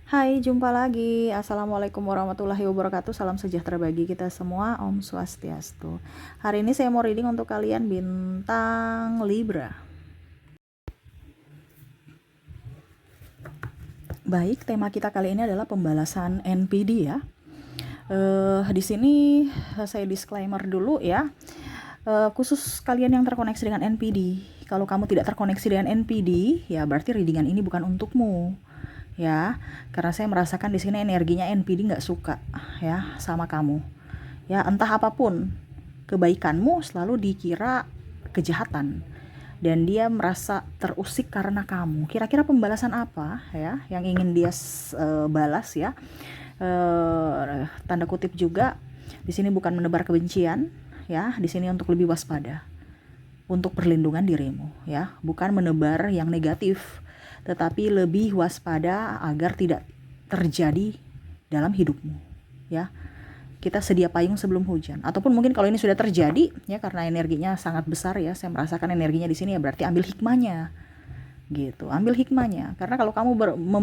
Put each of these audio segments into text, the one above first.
Hai, jumpa lagi. Assalamualaikum warahmatullahi wabarakatuh. Salam sejahtera bagi kita semua. Om Swastiastu. Hari ini saya mau reading untuk kalian bintang Libra. Baik, tema kita kali ini adalah pembalasan NPD ya. Di sini saya disclaimer dulu ya. Khusus kalian yang terkoneksi dengan NPD. Kalau kamu tidak terkoneksi dengan NPD, ya berarti readingan ini bukan untukmu. Ya, karena saya merasakan di sini energinya NPD nggak suka ya sama kamu. Ya, entah apapun kebaikanmu selalu dikira kejahatan dan dia merasa terusik karena kamu. Kira-kira pembalasan apa ya yang ingin dia balas ya? Tanda kutip juga di sini bukan menebar kebencian ya, di sini untuk lebih waspada, untuk perlindungan dirimu ya, bukan menebar yang negatif, tetapi lebih waspada agar tidak terjadi dalam hidupmu ya. Kita sedia payung sebelum hujan, ataupun mungkin kalau ini sudah terjadi ya, karena energinya sangat besar ya, saya merasakan energinya di sini ya, berarti ambil hikmahnya gitu, ambil hikmahnya, karena kalau kamu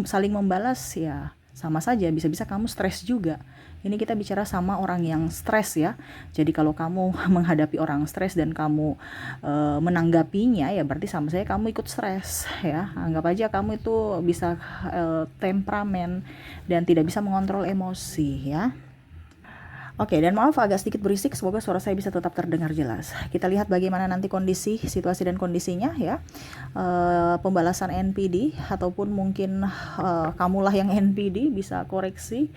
saling membalas ya sama saja, bisa-bisa kamu stres juga. Ini kita bicara sama orang yang stres ya. Jadi kalau kamu menghadapi orang stres dan kamu menanggapinya ya berarti sama saya kamu ikut stres ya. Anggap aja kamu itu bisa temperamen dan tidak bisa mengontrol emosi ya. Oke, dan maaf agak sedikit berisik, semoga suara saya bisa tetap terdengar jelas. Kita lihat bagaimana nanti kondisi, situasi dan kondisinya ya. Pembalasan NPD, ataupun mungkin kamulah yang NPD, bisa koreksi,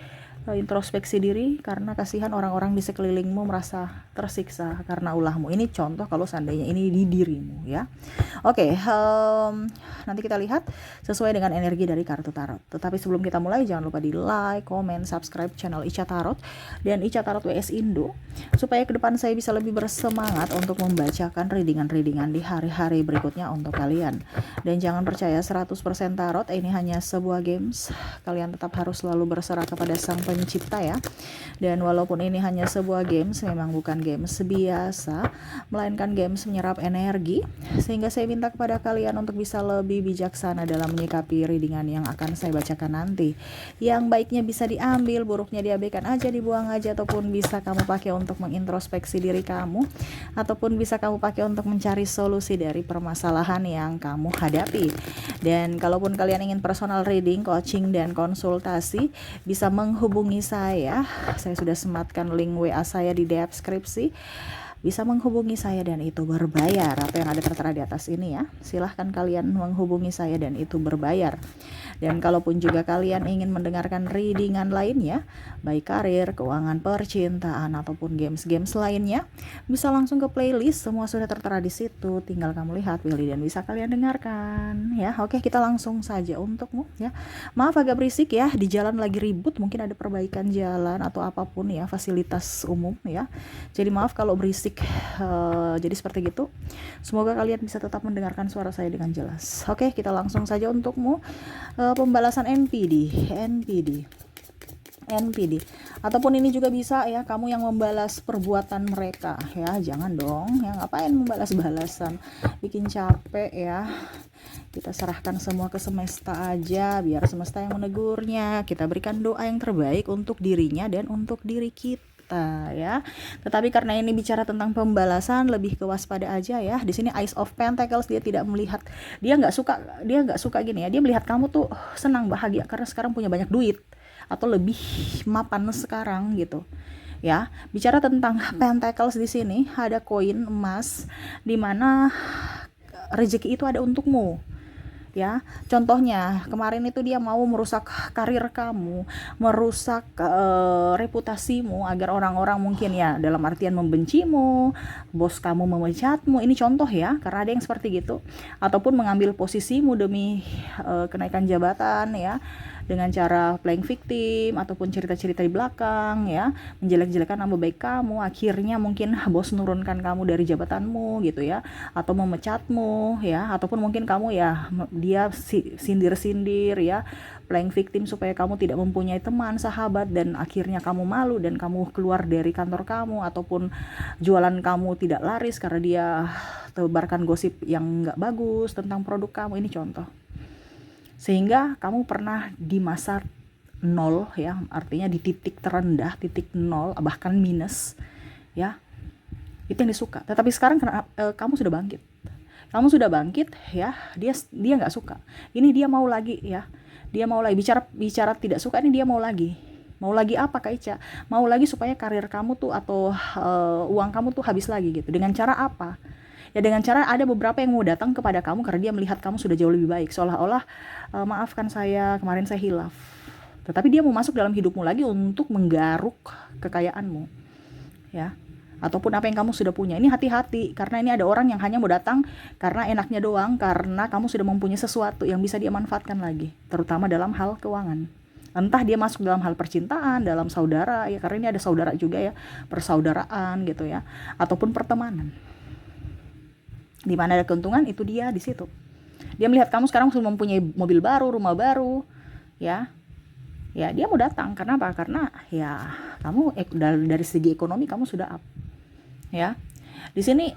introspeksi diri, karena kasihan orang-orang di sekelilingmu merasa tersiksa karena ulahmu. Ini contoh kalau seandainya ini di dirimu ya. Oke, nanti kita lihat sesuai dengan energi dari kartu tarot. Tetapi sebelum kita mulai, jangan lupa di like, comment, subscribe channel Ica Tarot dan Ica Tarot WS Indo, supaya ke depan saya bisa lebih bersemangat untuk membacakan readingan-readingan di hari-hari berikutnya untuk kalian. Dan jangan percaya 100% tarot, ini hanya sebuah games. Kalian tetap harus selalu berserah kepada Sang Pencipta ya. Dan walaupun ini hanya sebuah games, memang bukan games biasa, melainkan games menyerap energi, sehingga saya minta kepada kalian untuk bisa lebih bijaksana dalam menyikapi readingan yang akan saya bacakan nanti. Yang baiknya bisa diambil, buruknya diabaikan aja, dibuang aja, ataupun bisa kamu pakai untuk mengintrospeksi diri kamu, ataupun bisa kamu pakai untuk mencari solusi dari permasalahan yang kamu hadapi. Dan kalaupun kalian ingin personal reading, coaching, dan konsultasi, bisa menghubungi saya. Saya sudah sematkan link WA saya di deskripsi. Bisa menghubungi saya dan itu berbayar, atau yang ada tertera di atas ini ya. Silahkan kalian menghubungi saya dan itu berbayar. Dan kalaupun juga kalian ingin mendengarkan readingan lainnya, baik karir, keuangan, percintaan, ataupun games-games lainnya, bisa langsung ke playlist, semua sudah tertera di situ. Tinggal kamu lihat, pilih, dan bisa kalian dengarkan ya. Oke, kita langsung saja untukmu ya. Maaf agak berisik ya, di jalan lagi ribut, mungkin ada perbaikan jalan atau apapun ya, fasilitas umum ya. Jadi maaf kalau berisik. Jadi seperti gitu. Semoga kalian bisa tetap mendengarkan suara saya dengan jelas. Oke, kita langsung saja untukmu. Pembalasan NPD, ataupun ini juga bisa ya, kamu yang membalas perbuatan mereka ya. Jangan dong ya, ngapain membalas-balasan, bikin capek ya. Kita serahkan semua ke semesta aja, biar semesta yang menegurnya. Kita berikan doa yang terbaik untuk dirinya dan untuk diri kita ya. Tetapi karena ini bicara tentang pembalasan, lebih ke waspada aja ya. Di sini Ace of Pentacles, dia tidak melihat, dia nggak suka gini ya. Dia melihat kamu tuh senang, bahagia karena sekarang punya banyak duit atau lebih mapan sekarang gitu. Ya, bicara tentang Pentacles, di sini ada koin emas, di mana rezeki itu ada untukmu. Ya, contohnya kemarin itu dia mau merusak karir kamu, merusak reputasimu, agar orang-orang mungkin ya dalam artian membencimu, bos kamu memecatmu. Ini contoh ya, karena ada yang seperti gitu, ataupun mengambil posisimu demi kenaikan jabatan ya, dengan cara playing victim ataupun cerita-cerita di belakang ya, menjelek-jelekan nama baik kamu. Akhirnya mungkin bos menurunkan kamu dari jabatanmu gitu ya, atau memecatmu ya, ataupun mungkin kamu ya, dia sindir-sindir ya, playing victim supaya kamu tidak mempunyai teman, sahabat, dan akhirnya kamu malu dan kamu keluar dari kantor kamu, ataupun jualan kamu tidak laris karena dia tebarkan gosip yang nggak bagus tentang produk kamu. Ini contoh. Sehingga kamu pernah di masa nol ya, artinya di titik terendah, titik nol bahkan minus ya, itu yang disuka. Tetapi sekarang kamu sudah bangkit, ya, dia nggak suka, ini dia mau lagi ya, dia mau lagi bicara tidak suka, ini dia mau lagi apa Kak Ica? Mau lagi supaya karir kamu tuh atau uang kamu tuh habis lagi gitu. Dengan cara apa? Ya dengan cara ada beberapa yang mau datang kepada kamu karena dia melihat kamu sudah jauh lebih baik, seolah-olah maafkan saya, kemarin saya hilaf. Tetapi dia mau masuk dalam hidupmu lagi untuk menggaruk kekayaanmu ya, ataupun apa yang kamu sudah punya. Ini hati-hati, karena ini ada orang yang hanya mau datang karena enaknya doang, karena kamu sudah mempunyai sesuatu yang bisa dia manfaatkan lagi, terutama dalam hal keuangan. Entah dia masuk dalam hal percintaan, dalam saudara ya, karena ini ada saudara juga ya, persaudaraan gitu ya, ataupun pertemanan. Di mana ada keuntungan itu dia di situ. Dia melihat kamu sekarang sudah mempunyai mobil baru, rumah baru ya. Ya dia mau datang karena apa? Karena ya kamu dari segi ekonomi kamu sudah up ya. Di sini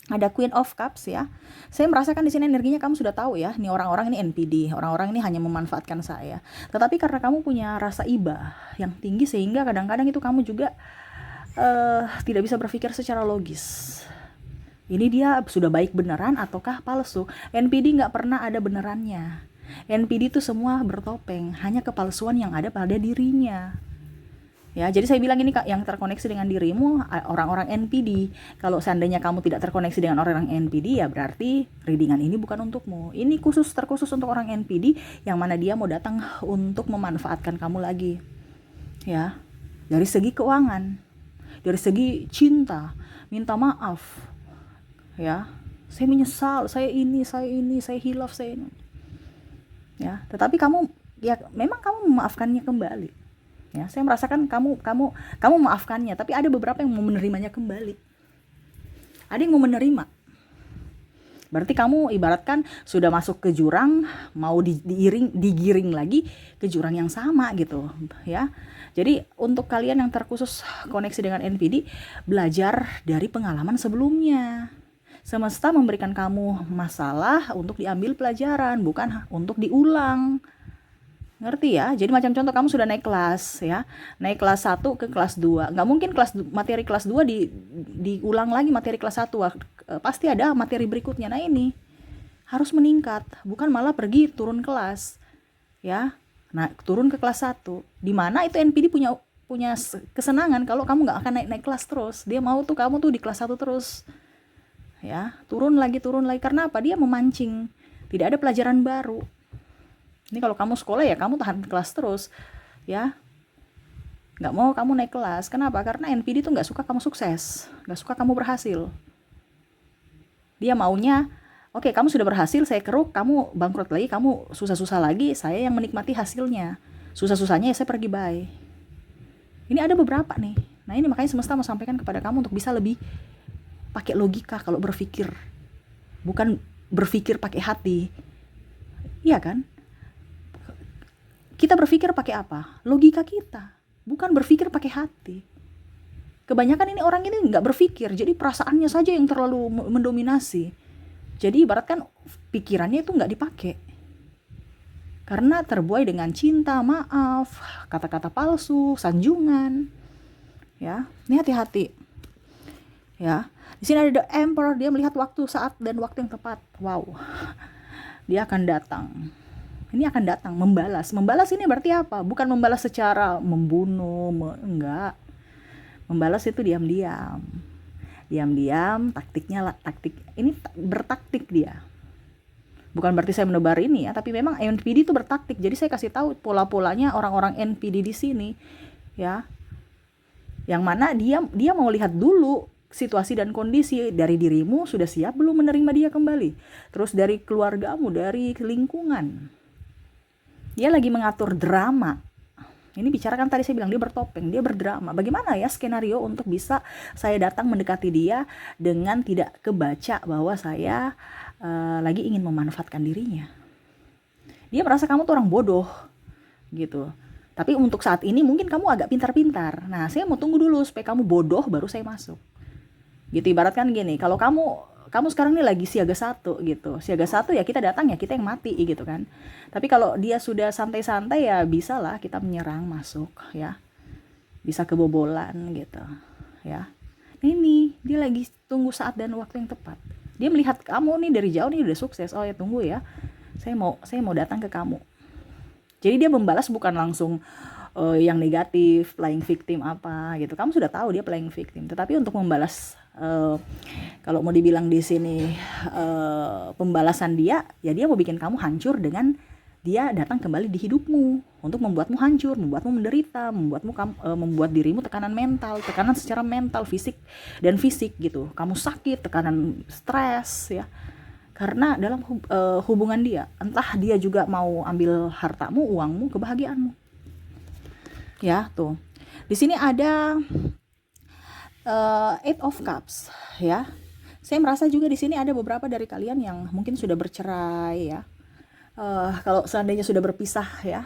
ada Queen of Cups ya. Saya merasakan di sini energinya kamu sudah tahu ya, nih orang-orang ini NPD, orang-orang ini hanya memanfaatkan saya. Tetapi karena kamu punya rasa iba yang tinggi sehingga kadang-kadang itu kamu juga tidak bisa berpikir secara logis. Ini dia sudah baik beneran ataukah palsu? NPD nggak pernah ada benerannya. NPD itu semua bertopeng, hanya kepalsuan yang ada pada dirinya. Ya, jadi saya bilang ini Kak, yang terkoneksi dengan dirimu orang-orang NPD. Kalau seandainya kamu tidak terkoneksi dengan orang-orang NPD, ya berarti readingan ini bukan untukmu. Ini terkhusus untuk orang NPD yang mana dia mau datang untuk memanfaatkan kamu lagi. Ya, dari segi keuangan, dari segi cinta, minta maaf. Ya, saya menyesal, saya hilaf, saya ini. Ya, tetapi kamu ya memang kamu memaafkannya kembali. Ya, saya merasakan kamu memaafkannya, tapi ada beberapa yang mau menerimanya kembali. Ada yang mau menerima. Berarti kamu ibaratkan sudah masuk ke jurang, mau digiring lagi ke jurang yang sama gitu, ya. Jadi untuk kalian yang terkhusus koneksi dengan NPD, belajar dari pengalaman sebelumnya. Semesta memberikan kamu masalah untuk diambil pelajaran, bukan untuk diulang. Ngerti ya? Jadi macam contoh kamu sudah naik kelas ya. Naik kelas 1 ke kelas 2. Nggak mungkin materi kelas 2 diulang lagi materi kelas 1. Pasti ada materi berikutnya. Nah ini harus meningkat, bukan malah pergi turun kelas. Ya. Nah, turun ke kelas 1. Di mana itu NPD punya kesenangan kalau kamu nggak akan naik kelas terus. Dia mau tuh kamu tuh di kelas 1 terus. Ya, turun lagi karena apa? Dia memancing, tidak ada pelajaran baru. Ini kalau kamu sekolah ya kamu tahan kelas terus ya, nggak mau kamu naik kelas. Kenapa? Karena NPD tuh nggak suka kamu sukses, nggak suka kamu berhasil. Dia maunya oke, kamu sudah berhasil, saya keruk, kamu bangkrut lagi, kamu susah-susah lagi, saya yang menikmati hasilnya, susah-susahnya ya saya pergi, bye. Ini ada beberapa nih. Nah ini makanya semesta mau sampaikan kepada kamu untuk bisa lebih pakai logika kalau berpikir, bukan berpikir pakai hati. Iya kan? Kita berpikir pakai apa? Logika kita, bukan berpikir pakai hati. Kebanyakan ini orang ini nggak berpikir, jadi perasaannya saja yang terlalu mendominasi. Jadi ibaratkan pikirannya itu nggak dipakai. Karena terbuai dengan cinta, maaf, kata-kata palsu, sanjungan. Ya, ini hati-hati. Ya. Di sini ada The Emperor, dia melihat waktu, saat, dan waktu yang tepat. Wow. Dia akan datang. Ini akan datang, membalas. Membalas ini berarti apa? Bukan membalas secara membunuh, enggak. Membalas itu diam-diam. Diam-diam, taktik. Ini bertaktik dia. Bukan berarti saya menebar ini ya, tapi memang NPD itu bertaktik. Jadi saya kasih tahu pola-polanya orang-orang NPD di sini, ya. Yang mana dia mau lihat dulu situasi dan kondisi dari dirimu, sudah siap belum menerima dia kembali. Terus dari keluargamu, dari lingkungan. Dia lagi mengatur drama. Ini bicarakan tadi saya bilang dia bertopeng, dia berdrama. Bagaimana ya skenario untuk bisa saya datang mendekati dia dengan tidak kebaca bahwa saya lagi ingin memanfaatkan dirinya. Dia merasa kamu tuh orang bodoh gitu. Tapi untuk saat ini mungkin kamu agak pintar-pintar. Nah, saya mau tunggu dulu supaya kamu bodoh baru saya masuk. Gitu, ibaratkan gini, kalau kamu kamu sekarang nih lagi siaga satu gitu. Siaga satu ya kita datang ya kita yang mati gitu kan. Tapi kalau dia sudah santai-santai ya bisa lah kita menyerang masuk ya. Bisa kebobolan gitu ya. Ini dia lagi tunggu saat dan waktu yang tepat. Dia melihat kamu nih dari jauh nih udah sukses. Oh ya tunggu ya. Saya mau datang ke kamu. Jadi dia membalas bukan langsung yang negatif, playing victim apa gitu. Kamu sudah tahu dia playing victim. Tetapi untuk membalas kalau mau dibilang di sini pembalasan dia, ya dia mau bikin kamu hancur dengan dia datang kembali di hidupmu untuk membuatmu hancur, membuatmu menderita, membuat dirimu tekanan mental, tekanan secara mental, fisik dan fisik gitu. Kamu sakit, tekanan stres ya. Karena dalam hubungan dia, entah dia juga mau ambil hartamu, uangmu, kebahagiaanmu. Ya, tuh. Di sini ada Eight of Cups, ya. Saya merasa juga di sini ada beberapa dari kalian yang mungkin sudah bercerai, ya. Kalau seandainya sudah berpisah, ya.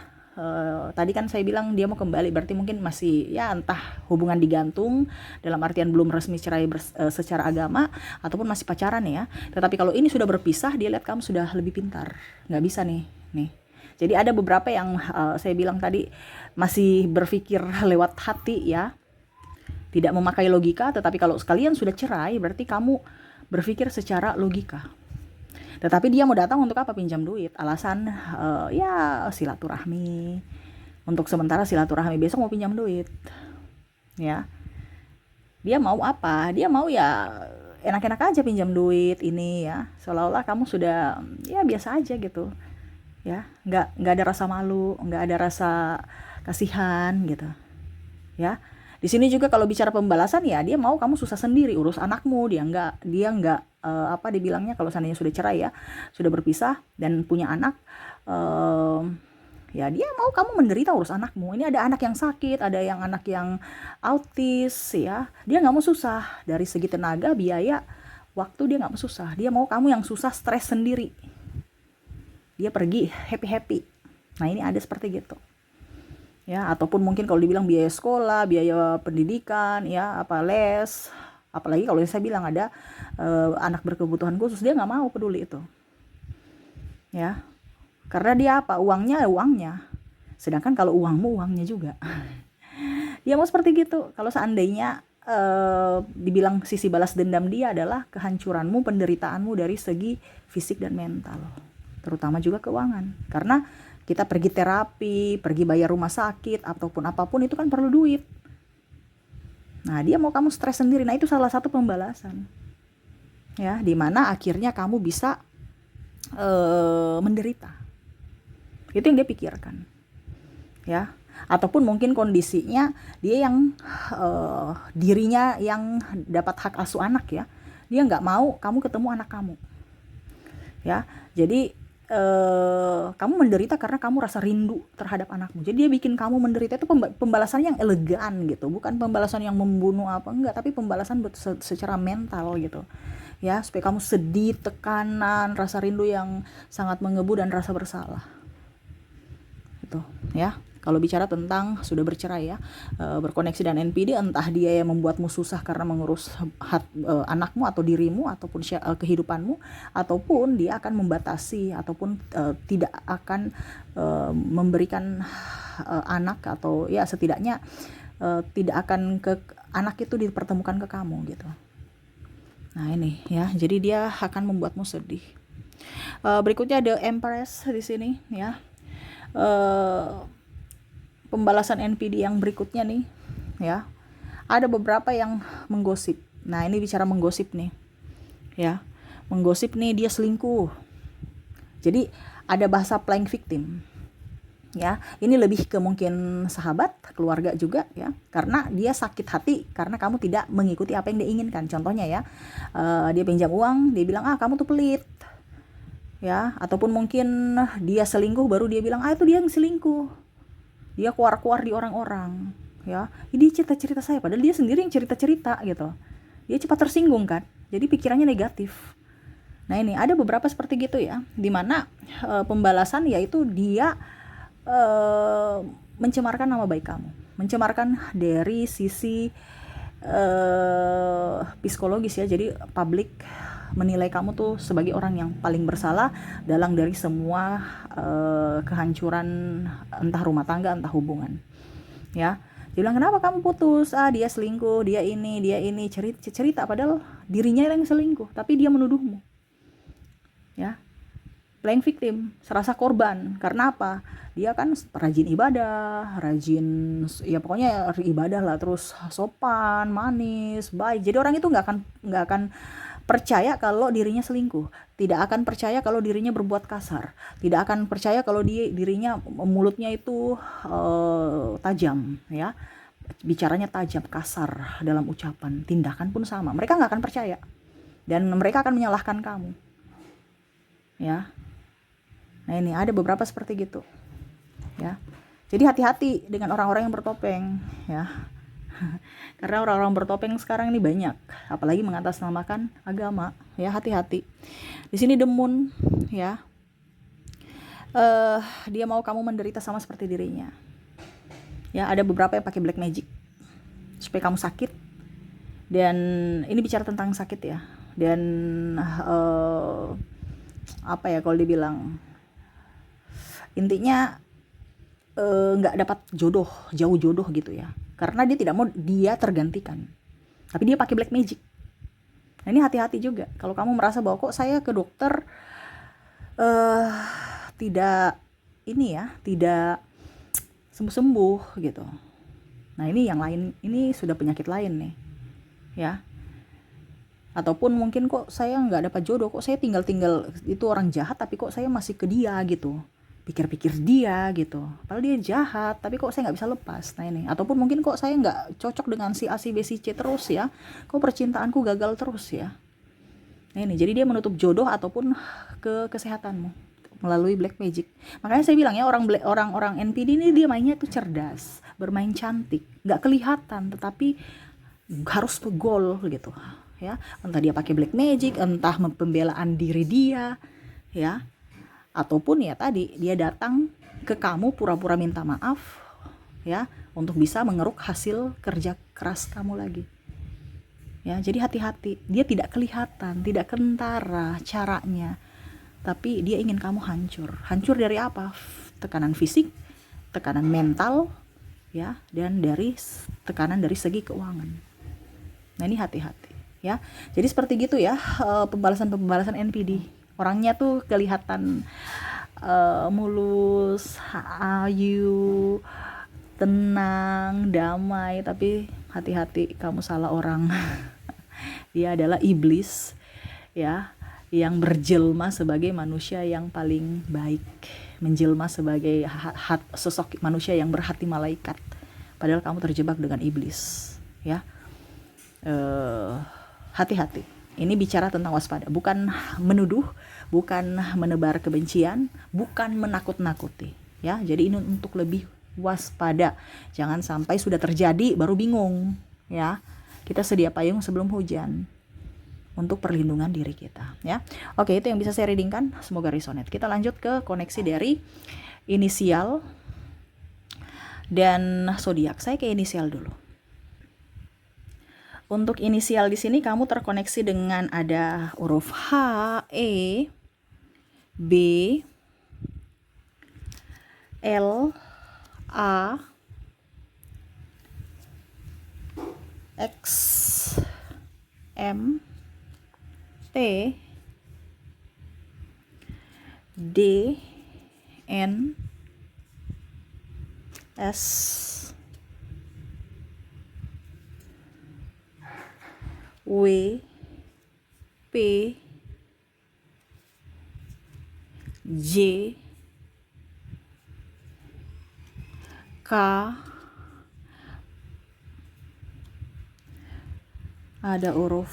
Tadi kan saya bilang dia mau kembali, berarti mungkin masih, ya entah hubungan digantung, dalam artian belum resmi cerai secara agama, ataupun masih pacaran ya. Tetapi kalau ini sudah berpisah, dia lihat kamu sudah lebih pintar. Nggak bisa nih. Jadi ada beberapa yang saya bilang tadi masih berpikir lewat hati ya, tidak memakai logika. Tetapi kalau sekalian sudah cerai berarti kamu berpikir secara logika. Tetapi dia mau datang untuk apa? Pinjam duit. Alasan ya silaturahmi. Untuk sementara silaturahmi, besok mau pinjam duit. Ya. Dia mau apa? Dia mau ya enak-enak aja pinjam duit ini ya. Seolah-olah kamu sudah ya biasa aja gitu. Ya, nggak ada rasa malu, nggak ada rasa kasihan gitu. Ya. Di sini juga kalau bicara pembalasan ya dia mau kamu susah sendiri urus anakmu, dia nggak apa dibilangnya kalau seandainya sudah cerai ya, sudah berpisah dan punya anak, ya dia mau kamu menderita urus anakmu. Ini ada anak yang sakit, ada yang anak yang autis ya, dia nggak mau susah dari segi tenaga, biaya, waktu, dia nggak mau susah. Dia mau kamu yang susah, stres sendiri. Dia pergi happy. Nah ini ada seperti gitu. Ya, ataupun mungkin kalau dibilang biaya sekolah, biaya pendidikan, ya apa les, apalagi kalau saya bilang ada anak berkebutuhan khusus, dia nggak mau peduli itu. Ya, karena dia apa? Uangnya, sedangkan kalau uangmu, uangnya juga. Dia mau seperti gitu. Kalau seandainya dibilang sisi balas dendam dia adalah kehancuranmu, penderitaanmu dari segi fisik dan mental, terutama juga keuangan. Karena kita pergi terapi, pergi bayar rumah sakit, ataupun apapun itu kan perlu duit. Nah, dia mau kamu stres sendiri. Nah, itu salah satu pembalasan. Ya, dimana akhirnya kamu bisa menderita. Itu yang dia pikirkan. Ya, ataupun mungkin kondisinya dia yang dirinya yang dapat hak asuh anak ya. Dia nggak mau kamu ketemu anak kamu. Ya, jadi kamu menderita karena kamu rasa rindu terhadap anakmu. Jadi dia bikin kamu menderita, itu pembalasan yang elegan gitu, bukan pembalasan yang membunuh apa enggak, tapi pembalasan secara mental gitu. Ya, supaya kamu sedih, tekanan, rasa rindu yang sangat mengebu dan rasa bersalah. Itu, ya. Kalau bicara tentang sudah bercerai ya, berkoneksi dan NPD, entah dia yang membuatmu susah karena mengurus anakmu atau dirimu ataupun kehidupanmu, ataupun dia akan membatasi ataupun tidak akan memberikan anak, atau ya setidaknya tidak akan ke anak itu dipertemukan ke kamu gitu. Nah ini ya, jadi dia akan membuatmu sedih. Berikutnya ada Empress di sini ya. Pembalasan NPD yang berikutnya nih ya, ada beberapa yang menggosip. Nah ini bicara menggosip nih ya, menggosip nih dia selingkuh. Jadi ada bahasa playing victim ya, ini lebih ke mungkin sahabat, keluarga juga ya, karena dia sakit hati karena kamu tidak mengikuti apa yang dia inginkan. Contohnya ya, dia pinjam uang, dia bilang kamu tuh pelit ya, ataupun mungkin dia selingkuh baru dia bilang itu dia yang selingkuh. Dia keluar di orang-orang ya, ini cerita saya, padahal dia sendiri yang cerita gitu. Dia cepat tersinggung kan, jadi pikirannya negatif. Nah ini ada beberapa seperti gitu ya, dimana pembalasan yaitu dia mencemarkan nama baik kamu, mencemarkan dari sisi psikologis ya. Jadi public menilai kamu tuh sebagai orang yang paling bersalah dalam dari semua kehancuran entah rumah tangga entah hubungan, ya. Dia bilang, kenapa kamu putus? Dia selingkuh, dia ini, cerita padahal dirinya yang selingkuh, tapi dia menuduhmu, ya. Playing victim, serasa korban. Karena apa? Dia kan rajin ibadah, ya pokoknya ibadah lah, terus sopan, manis, baik. Jadi orang itu nggak akan percaya kalau dirinya selingkuh, tidak akan percaya kalau dirinya berbuat kasar, tidak akan percaya kalau dirinya mulutnya itu tajam, ya, bicaranya tajam, kasar dalam ucapan, tindakan pun sama. Mereka nggak akan percaya dan mereka akan menyalahkan kamu, ya. Nah ini ada beberapa seperti gitu, ya. Jadi hati-hati dengan orang-orang yang bertopeng, ya. Karena orang-orang bertopeng sekarang ini banyak, apalagi mengatasnamakan agama, ya. Hati-hati. Di sini The Moon, ya. Dia mau kamu menderita sama seperti dirinya. Ya, ada beberapa yang pakai black magic supaya kamu sakit. Dan ini bicara tentang sakit, ya. Dan apa ya kalau dibilang, intinya nggak dapat jodoh, jauh jodoh gitu, ya, karena dia tidak mau dia tergantikan, tapi dia pakai black magic. Nah ini hati-hati juga kalau kamu merasa bahwa kok saya ke dokter tidak ini, ya, tidak sembuh-sembuh gitu. Nah ini yang lain, ini sudah penyakit lain nih, ya. Ataupun mungkin kok saya nggak dapat jodoh, kok saya tinggal itu orang jahat tapi kok saya masih ke dia gitu, pikir-pikir dia gitu, padahal dia jahat tapi kok saya nggak bisa lepas. Nah ini, ataupun mungkin kok saya nggak cocok dengan si A, si B, si C terus, ya, kok percintaanku gagal terus, ya. Nah ini, jadi dia menutup jodoh ataupun ke kesehatanmu melalui black magic. Makanya saya bilang, ya, orang NPD ini dia mainnya tuh cerdas, bermain cantik, nggak kelihatan tetapi harus ke goal gitu, ya. Entah dia pakai black magic, entah pembelaan diri dia, ya, ataupun ya tadi dia datang ke kamu pura-pura minta maaf, ya, untuk bisa mengeruk hasil kerja keras kamu lagi, ya. Jadi hati-hati, dia tidak kelihatan, tidak kentara caranya, tapi dia ingin kamu hancur dari apa? Tekanan fisik, tekanan mental, ya, dan dari tekanan dari segi keuangan. Nah ini hati-hati, ya. Jadi seperti gitu, ya, pembalasan NPD. Orangnya tuh kelihatan mulus, ayu, tenang, damai, tapi hati-hati, kamu salah orang. Dia adalah iblis, ya, yang berjelma sebagai manusia yang paling baik, menjelma sebagai sosok manusia yang berhati malaikat, padahal kamu terjebak dengan iblis, ya. Hati-hati. Ini bicara tentang waspada, bukan menuduh, bukan menebar kebencian, bukan menakut-nakuti, ya. Jadi ini untuk lebih waspada. Jangan sampai sudah terjadi baru bingung, ya. Kita sedia payung sebelum hujan untuk perlindungan diri kita, ya. Oke, itu yang bisa saya readingkan. Semoga resonate. Kita lanjut ke koneksi dari inisial dan zodiak. Saya ke inisial dulu. Untuk inisial di sini kamu terkoneksi dengan ada huruf H, E, B, L, A, X, M, T, D, N, S, W, P, J, K, ada huruf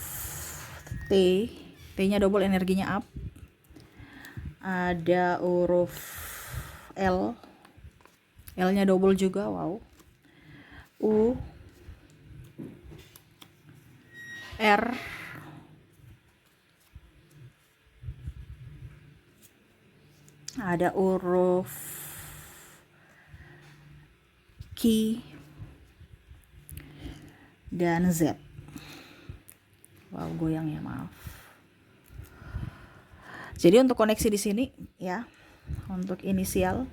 T, T-nya double, energinya up. Ada huruf L, L-nya double juga, wow. U, R, ada huruf Q dan Z. Wow, goyang ya, maaf. Jadi untuk koneksi di sini ya, untuk inisial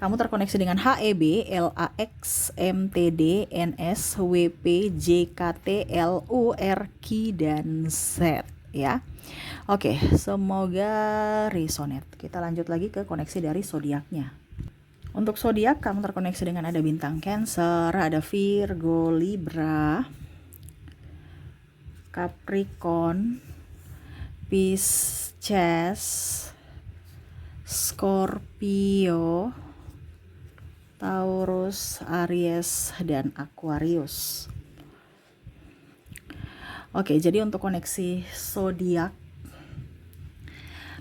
kamu terkoneksi dengan HEB, LAX, MTD, NS, WP, JKT, LU, RQ, dan Z ya. Oke, semoga resonate. Kita lanjut lagi ke koneksi dari zodiaknya. Untuk zodiak kamu terkoneksi dengan ada bintang Cancer, ada Virgo, Libra, Capricorn, Pisces, Scorpio, Taurus, Aries, dan Aquarius. Oke, jadi untuk koneksi zodiak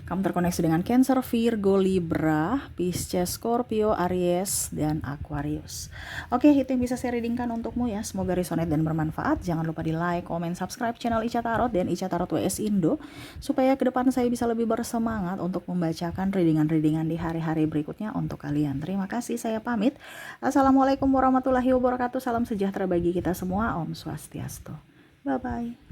kamu terkoneksi dengan Cancer, Virgo, Libra, Pisces, Scorpio, Aries, dan Aquarius. Oke, itu yang bisa saya readingkan untukmu ya. Semoga resonate dan bermanfaat. Jangan lupa di like, comment, subscribe channel Ica Tarot dan Ica Tarot WS Indo, supaya ke depan saya bisa lebih bersemangat untuk membacakan readingan-readingan di hari-hari berikutnya untuk kalian. Terima kasih, saya pamit. Assalamualaikum warahmatullahi wabarakatuh. Salam sejahtera bagi kita semua. Om Swastiastu. Bye-bye.